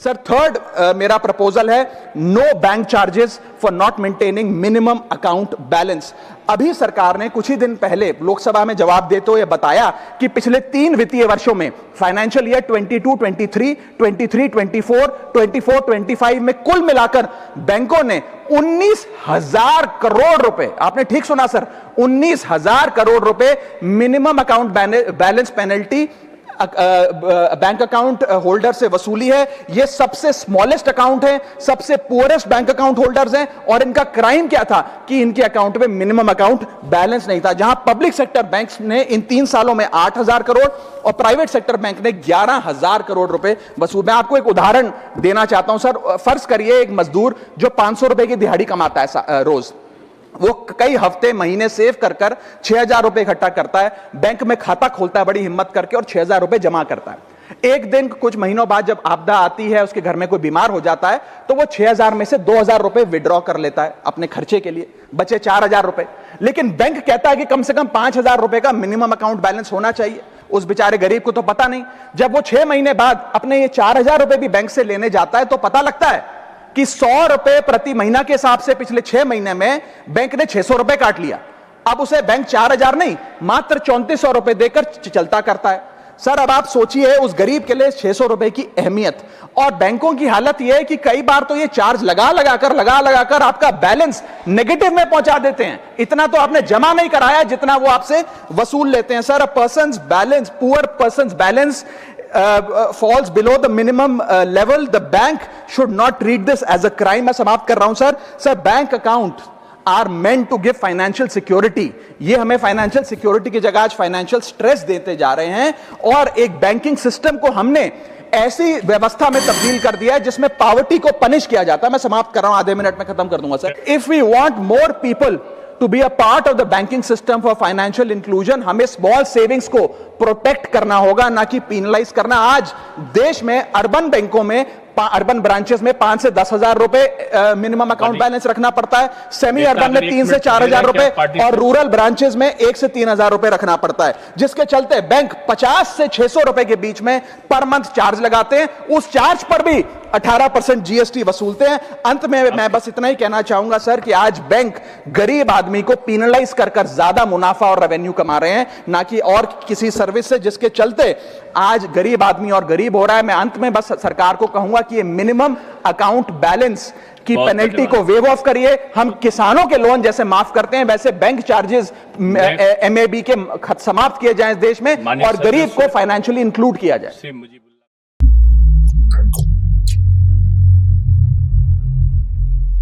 Sir third मेरा proposal है no bank charges for not maintaining minimum account balance. अभी सरकार ने कुछ ही दिन पहले लोकसभा में जवाब देते हुए बताया कि पिछले 3 वित्तीय वर्षों में फाइनेंशियल ईयर 22-23, 23-24, 24-25 में कुल मिलाकर बैंकों ने 19,000 करोड़ रुपए, आपने ठीक सुना सर, 19,000 करोड़ रुपए minimum account balance penalty bank account holder से वसूली है। ये सबसे स्मॉलेस्ट अकाउंट है, सबसे पुअरेस्ट बैंक अकाउंट होल्डर्स हैं, और इनका क्राइम क्या था कि इनके अकाउंट में मिनिमम अकाउंट बैलेंस नहीं था। जहां पब्लिक सेक्टर बैंक्स ने इन 3 सालों में 8,000 करोड़ और प्राइवेट सेक्टर बैंक ने 11,000 करोड़ रुपए वसूल। मैं आपको एक उदाहरण देना चाहता हूं सर। फर्ज करिए एक मजदूर जो 500 रुपए की दिहाड़ी कमाता है रोज, वो कई हफ्ते महीने सेव कर 6,000 रुपए इकट्ठा करता है, बैंक में खाता खोलता है बड़ी हिम्मत करके और 6,000 रुपए जमा करता है। एक दिन कुछ महीनों बाद जब आपदा आती है, उसके घर में कोई बीमार हो जाता है, तो वो 6,000 में से 2,000 रुपए विड्रॉ कर लेता है अपने खर्चे के लिए, बचे 4,000 रुपए। लेकिन बैंक कहता है कि कम से कम 5,000 रुपए का मिनिमम अकाउंट बैलेंस होना चाहिए। उस बेचारे गरीब को तो पता नहीं। जब वो 6 महीने बाद अपने ये 4,000 रुपए भी बैंक से लेने जाता है तो पता लगता है कि 100 रुपए प्रति महीना के हिसाब से पिछले 6 महीने में बैंक ने 600 रुपए काट लिया। अब उसे बैंक 4,000 नहीं, मात्र 3,400 रुपए देकर चलता करता है। सर अब आप सोचिए उस गरीब के लिए 600 रुपए की अहमियत। और बैंकों की हालत यह है कि कई बार तो ये चार्ज लगा लगाकर आपका बैलेंस नेगेटिव में पहुंचा देते हैं। इतना तो आपने जमा नहीं कराया जितना वो आपसे वसूल लेते हैं। Sir, poor persons balance falls below the minimum level, the bank should not treat this as a crime। मैं समाप्त कर रहा हूं sir. Bank account are meant to give financial security। ये हमें फाइनेंशियल सिक्योरिटी की जगह आज फाइनेंशियल स्ट्रेस देते जा रहे हैं, और एक बैंकिंग सिस्टम को हमने ऐसी व्यवस्था में तब्दील कर दिया है जिसमें पॉवर्टी को पनिश किया जाता है। मैं समाप्त कर रहा हूं, आधे मिनट में खत्म कर दूंगा sir. If we want more people to be a part of the banking system for financial inclusion, हमें स्मॉल सेविंग्स को प्रोटेक्ट करना होगा, ना कि पेनलाइज करना। आज देश में अर्बन बैंकों में, अर्बन ब्रांचेस में 5 से 10,000 रुपए मिनिमम अकाउंट बैलेंस रखना पड़ता है, सेमी अर्बन में 3 से 4,000 रुपए, और रूरल ब्रांचेस में 1 से 3,000 रुपए रखना पड़ता है, जिसके चलते बैंक 50 से 600 रुपए के बीच में पर मंथ चार्ज लगाते हैं। उस चार्ज पर भी 18% जीएसटी वसूलते हैं। अंत में मैं बस इतना ही कहना चाहूंगा सर कि आज बैंक गरीब आदमी को पेनलाइज कर ज्यादा मुनाफा और रेवेन्यू कमा रहे हैं, ना कि और किसी सर्विस से, जिसके चलते आज गरीब आदमी और गरीब हो रहा है। मैं अंत में बस सरकार को कहूंगा कि ये मिनिमम अकाउंट बैलेंस की पेनल्टी को वेव ऑफ करिए। हम किसानों के लोन जैसे माफ करते हैं, वैसे बैंक चार्जेस एमएबी के समाप्त किए जाएं इस देश में, और गरीब को फाइनेंशियली इंक्लूड किया जाए।